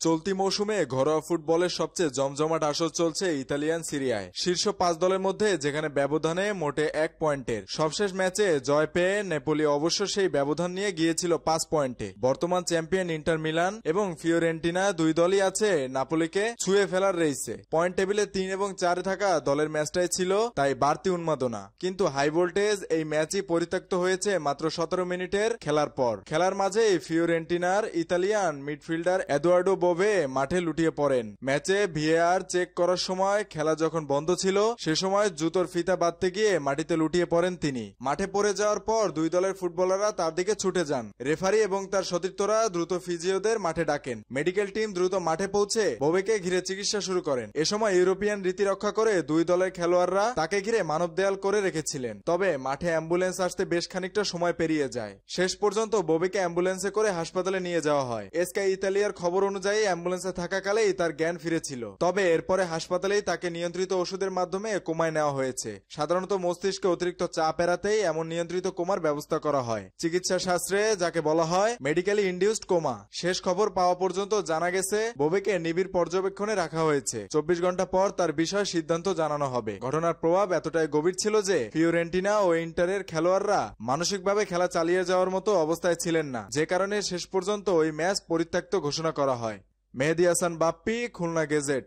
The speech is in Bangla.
চলতি মৌসুমে ঘরোয়া ফুটবলের সবচেয়ে জমজমাট আসর চলছে ইতালিয়ান সিরিয়ায়। শীর্ষ 5 দলের মধ্যে যেখানে ব্যবধানে মোটে 1 পয়েন্টের। সবশেষ ম্যাচে জয় পেয়ে নেপোলি অবশ্য সেই ব্যবধান নিয়ে গিয়েছিল 5 পয়েন্টে। বর্তমান চ্যাম্পিয়ন ইন্টার মিলান এবং ফিওরেন্টিনা দুই দলই আছে নাপোলিকে ছুঁয়ে ফেলার রেইসে। পয়েন্ট টেবিলে 3 এবং 4 থাকা দলের ম্যাচটাই ছিল তাই বাড়তি উন্মাদনা, কিন্তু হাই ভোল্টেজ এই ম্যাচই পরিত্যক্ত হয়েছে মাত্র 17 মিনিটের খেলার পর। খেলার মাঝেই ফিওরেন্টিনার ইতালিয়ান মিডফিল্ডার এদুয়ার্ডো বোভে মাঠে লুটিয়ে পড়েন। ম্যাচে ভিএআর চেক করার সময় খেলা যখন বন্ধ ছিল সে সময় জুতোর ফিতা বাঁধতে গিয়ে মাটিতে লুটিয়ে পড়েন তিনি। মাঠে পড়ে যাওয়ার পর দুই দলের ফুটবলাররা তার দিকে ছুটে যান। রেফারি এবং তার সতীর্থরা দ্রুত ফিজিওদের মাঠে ডাকেন। মেডিকেল টিম দ্রুত মাঠে পৌঁছে বোভেকে ঘিরে চিকিৎসা শুরু করেন। এ সময় ইউরোপিয়ান রীতি রক্ষা করে দুই দলের খেলোয়াড়রা তাকে ঘিরে মানব দেয়াল করে রেখেছিলেন। তবে মাঠে অ্যাম্বুলেন্স আসতে বেশ খানিকটা সময় পেরিয়ে যায়। শেষ পর্যন্ত বোভেকে অ্যাম্বুলেন্সে করে হাসপাতালে নিয়ে যাওয়া হয়। স্কাই ইতালিয়ার খবর অনুযায়ী অ্যাম্বুলেন্সে থাকাকালেই তার জ্ঞান ফিরেছিল। তবে এরপরে হাসপাতালেই তাকে নিয়ন্ত্রিত ওষুধের মাধ্যমে কোমায় নেওয়া হয়েছে। সাধারণত মস্তিষ্কে অতিরিক্ত চাপ এড়াতেই এমন নিয়ন্ত্রিত কোমার ব্যবস্থা করা হয়। চিকিৎসা শাস্ত্রে যাকে বলা হয় মেডিকেলি ইনডিউসড কোমা। শেষ খবর পাওয়া পর্যন্ত জানা গেছে বোভেকে নিবিড় পর্যবেক্ষণে রাখা হয়েছে। 24 ঘন্টা পর তার বিষয়ে সিদ্ধান্ত জানানো হবে। ঘটনার প্রভাব এতটাই গভীর ছিল যে ফিওরেন্টিনা ও ইন্টারের খেলোয়াড়রা মানসিকভাবে খেলা চালিয়ে যাওয়ার মতো অবস্থায় ছিলেন না, যে কারণে শেষ পর্যন্ত ওই ম্যাচ পরিত্যক্ত ঘোষণা করা হয়। মেহেদী হাসান বাপ্পি, খুলনা গেজেট।